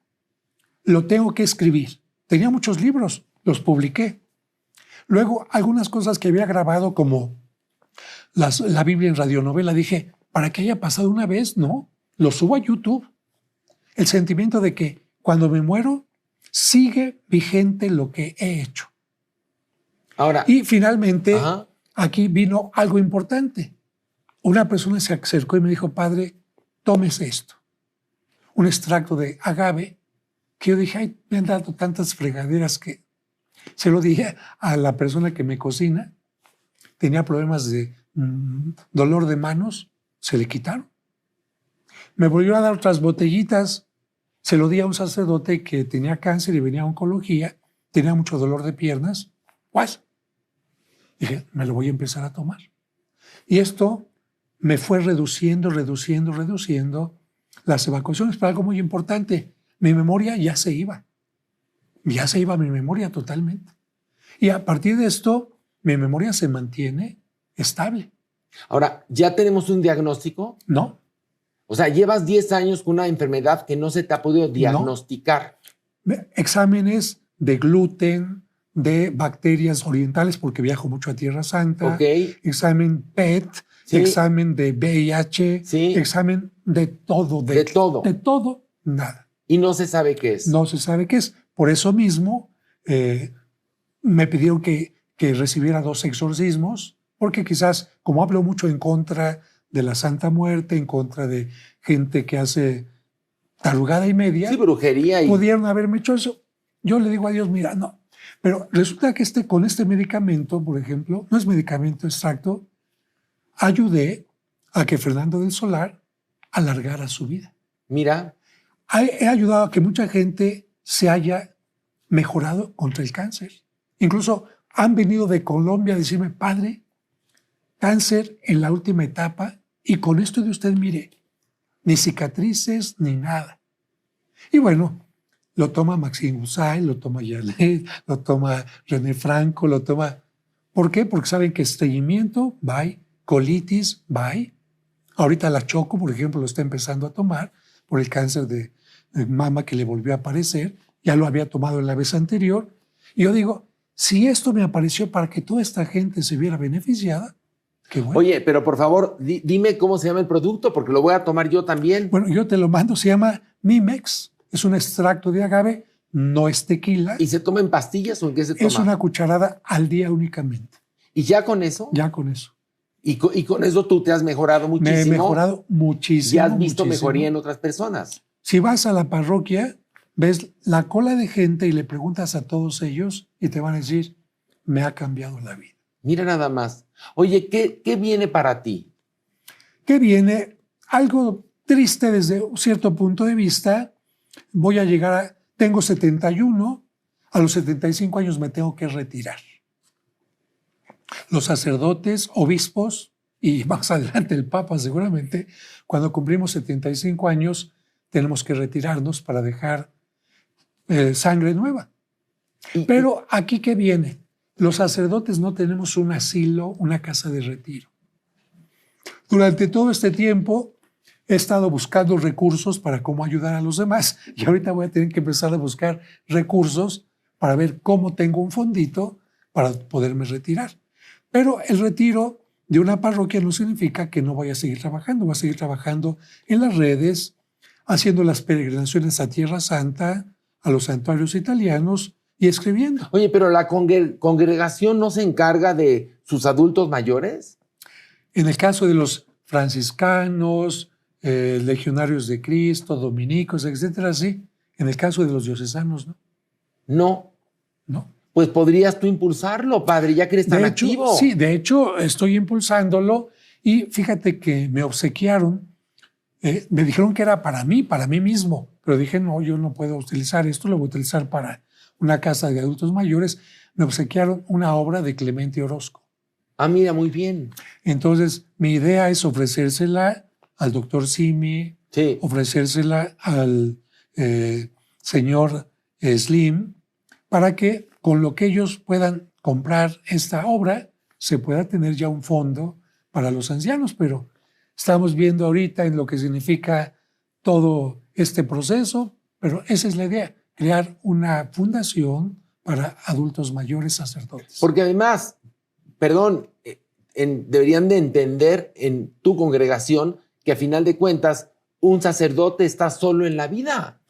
lo tengo que escribir. Tenía muchos libros, los publiqué. Luego, algunas cosas que había grabado, como la Biblia en radionovela, dije, para que haya pasado una vez, no, lo subo a YouTube. El sentimiento de que cuando me muero, sigue vigente lo que he hecho. Ahora. Y finalmente, Ajá. aquí vino algo importante. Una persona se acercó y me dijo, padre, tómese esto. Un extracto de agave, que yo dije, ay, me han dado tantas fregaderas que se lo dije a la persona que me cocina. Tenía problemas de dolor de manos, se le quitaron. Me volvió a dar otras botellitas, se lo di a un sacerdote que tenía cáncer y venía a oncología, tenía mucho dolor de piernas. Pues, dije, me lo voy a empezar a tomar. Y esto me fue reduciendo las evacuaciones. Pero algo muy importante, mi memoria ya se iba mi memoria totalmente. Y a partir de esto, mi memoria se mantiene estable. Ahora, ¿ya tenemos un diagnóstico? No. O sea, llevas 10 años con una enfermedad que no se te ha podido diagnosticar. No. Exámenes de gluten, de bacterias orientales, porque viajo mucho a Tierra Santa. Okay. Examen PET, sí. Examen de VIH, sí. Examen de todo. De todo. De todo, nada. Y no se sabe qué es. No se sabe qué es. Por eso mismo me pidieron que recibiera 2 exorcismos, porque quizás, como hablo mucho en contra de la Santa Muerte, en contra de gente que hace tarugada y media, sí, brujería, pudieron haberme hecho eso. Yo le digo a Dios, mira, no. Pero resulta que con este medicamento, por ejemplo, no es medicamento extracto, ayudé a que Fernando del Solar alargara su vida. Mira. He ayudado a que mucha gente se haya mejorado contra el cáncer. Incluso han venido de Colombia a decirme, padre, cáncer en la última etapa, y con esto de usted, mire, ni cicatrices ni nada. Y bueno, lo toma Maxine Gusay, lo toma Yalet, lo toma René Franco, lo toma... ¿Por qué? Porque saben que estreñimiento, bye, colitis, bye. Ahorita la Choco, por ejemplo, lo está empezando a tomar por el cáncer de mama que le volvió a aparecer. Ya lo había tomado en la vez anterior. Y yo digo, si esto me apareció para que toda esta gente se viera beneficiada, qué bueno. Oye, pero por favor, dime cómo se llama el producto, porque lo voy a tomar yo también. Bueno, yo te lo mando, se llama Mimex, es un extracto de agave, no es tequila. ¿Y se toma en pastillas o en qué se toma? Es una cucharada al día únicamente. ¿Y ya con eso? Ya con eso. ¿Y con eso tú te has mejorado muchísimo? Me he mejorado muchísimo. ¿Ya has visto mejoría en otras personas? Si vas a la parroquia, ves la cola de gente y le preguntas a todos ellos y te van a decir, me ha cambiado la vida. Mira nada más. Oye, ¿qué viene para ti? ¿Qué viene? Algo triste desde un cierto punto de vista. Voy a llegar tengo 71, a los 75 años me tengo que retirar. Los sacerdotes, obispos y más adelante el Papa seguramente, cuando cumplimos 75 años, tenemos que retirarnos para dejar sangre nueva. Pero aquí, ¿qué viene? Los sacerdotes no tenemos un asilo, una casa de retiro. Durante todo este tiempo he estado buscando recursos para cómo ayudar a los demás y ahorita voy a tener que empezar a buscar recursos para ver cómo tengo un fondito para poderme retirar. Pero el retiro de una parroquia no significa que no vaya a seguir trabajando. Voy a seguir trabajando en las redes, haciendo las peregrinaciones a Tierra Santa, a los santuarios italianos y escribiendo. Oye, pero ¿la congregación no se encarga de sus adultos mayores? En el caso de los franciscanos, legionarios de Cristo, dominicos, etcétera, sí. En el caso de los diocesanos, ¿no? No. No. Pues podrías tú impulsarlo, padre, ya que eres tan activo. Sí, de hecho estoy impulsándolo y fíjate que me obsequiaron, me dijeron que era para mí mismo, pero dije no, yo no puedo utilizar esto, lo voy a utilizar para una casa de adultos mayores. Me obsequiaron una obra de Clemente Orozco. Ah, mira, muy bien. Entonces, mi idea es ofrecérsela al doctor Simi, Sí. ofrecérsela al señor Slim, para que con lo que ellos puedan comprar esta obra, se pueda tener ya un fondo para los ancianos. Pero estamos viendo ahorita en lo que significa todo este proceso, pero esa es la idea, crear una fundación para adultos mayores sacerdotes. Porque además, perdón, deberían de entender en tu congregación que a final de cuentas un sacerdote está solo en la vida.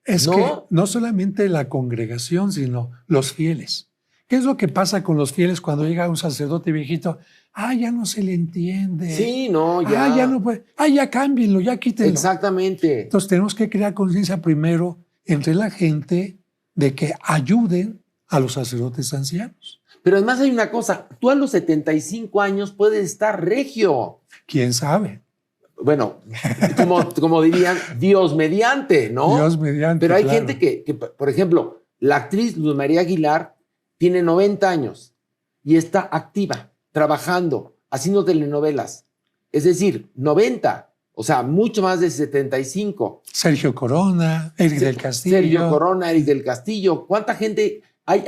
Es ¿no? que no solamente la congregación, sino los fieles. ¿Qué es lo que pasa con los fieles cuando llega un sacerdote viejito? Ya no se le entiende. Sí, no, ya. Ya no puede. Ya cámbienlo, ya quítenlo. Exactamente. Entonces tenemos que crear conciencia primero entre la gente de que ayuden a los sacerdotes ancianos. Pero además hay una cosa, tú a los 75 años puedes estar regio. ¿Quién sabe? Bueno, como dirían, Dios mediante, ¿no? Dios mediante, pero hay claro. gente que, por ejemplo, la actriz Luz María Aguilar tiene 90 años y está activa, trabajando, haciendo telenovelas. Es decir, 90, o sea, mucho más de 75. Sergio Corona, Eric del Castillo. Sergio Corona, Eric del Castillo. ¿Cuánta gente hay?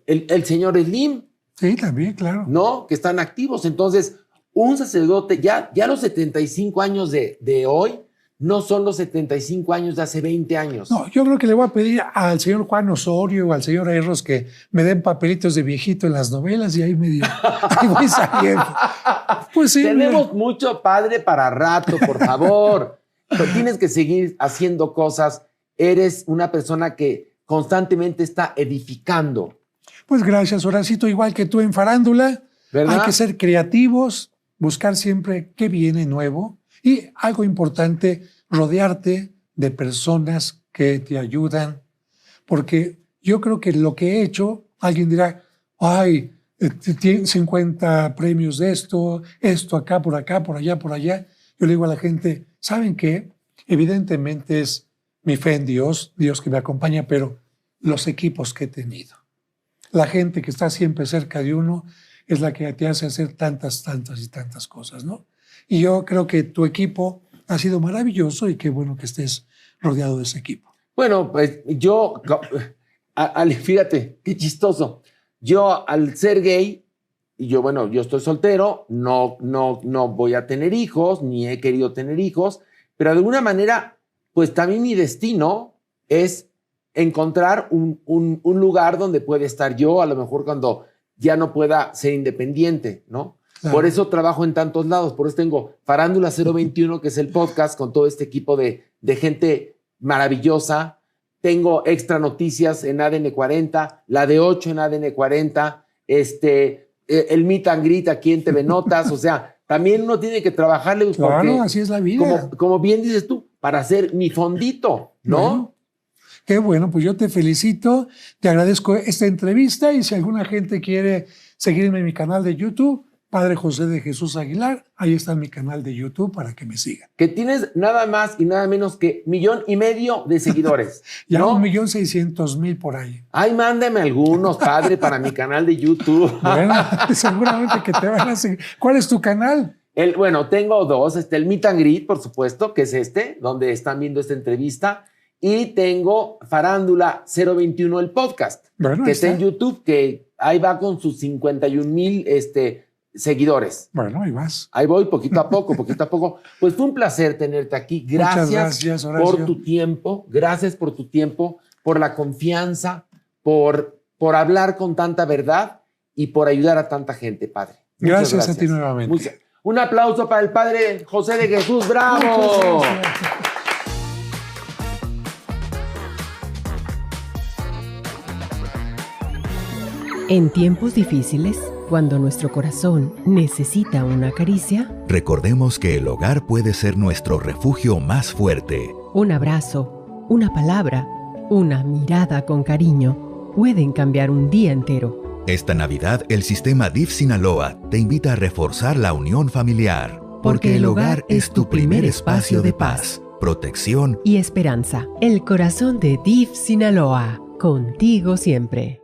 El señor Slim. Sí, también, claro. ¿No? Que están activos. Entonces, un sacerdote, ya los 75 años de hoy no son los 75 años de hace 20 años. No, yo creo que le voy a pedir al señor Juan Osorio o al señor Erros que me den papelitos de viejito en las novelas y ahí ahí voy saliendo. Pues sí. Tenemos mucho padre para rato, por favor. Pero tienes que seguir haciendo cosas. Eres una persona que constantemente está edificando. Pues gracias, Horacito. Igual que tú en Farándula, ¿verdad? Hay que ser creativos, buscar siempre qué viene nuevo y algo importante, rodearte de personas que te ayudan. Porque yo creo que lo que he hecho, alguien dirá, tiene 50 premios de esto acá, por allá, por allá. Yo le digo a la gente, ¿saben qué? Evidentemente es mi fe en Dios que me acompaña, pero los equipos que he tenido. La gente que está siempre cerca de uno es la que te hace hacer tantas y tantas cosas, ¿no? Y yo creo que tu equipo ha sido maravilloso y qué bueno que estés rodeado de ese equipo. Bueno, pues yo, fíjate, qué chistoso. Yo al ser gay, y yo estoy soltero, no voy a tener hijos, ni he querido tener hijos, pero de alguna manera, pues también mi destino es encontrar un lugar donde pueda estar yo, a lo mejor cuando ya no pueda ser independiente, ¿no? Claro. Por eso trabajo en tantos lados, por eso tengo Farándula 021, que es el podcast con todo este equipo de gente maravillosa. Tengo Extra Noticias en ADN 40, la de 8 en ADN 40, el Meet and Greet aquí en TV Notas, o sea, también uno tiene que trabajarle. Pues, claro, porque, así es la vida. Como bien dices tú, para hacer mi fondito, ¿no? Bueno, qué bueno, pues yo te felicito, te agradezco esta entrevista y si alguna gente quiere seguirme en mi canal de YouTube, Padre José de Jesús Aguilar, ahí está mi canal de YouTube para que me sigan. Que tienes nada más y nada menos que 1,5 millones de seguidores. Ya ¿no? 1,600,000 por ahí. Ay, mándame algunos, padre, para mi canal de YouTube. Bueno, seguramente que te van a seguir. ¿Cuál es tu canal? Tengo dos. El Meet and Greet, por supuesto, que es donde están viendo esta entrevista. Y tengo Farándula 021, el podcast, que está en YouTube, que ahí va con sus 51,000 seguidores. Bueno, ahí vas. Ahí voy poquito a poco. Pues fue un placer tenerte aquí. Gracias por tu tiempo. Gracias por tu tiempo, por la confianza, por hablar con tanta verdad y por ayudar a tanta gente, Padre. Gracias a ti nuevamente. Un aplauso para el Padre José de Jesús. ¡Bravo! En tiempos difíciles, cuando nuestro corazón necesita una caricia, recordemos que el hogar puede ser nuestro refugio más fuerte. Un abrazo, una palabra, una mirada con cariño pueden cambiar un día entero. Esta Navidad, el sistema DIF Sinaloa te invita a reforzar la unión familiar. Porque el hogar es tu primer espacio de paz, protección y esperanza. El corazón de DIF Sinaloa, contigo siempre.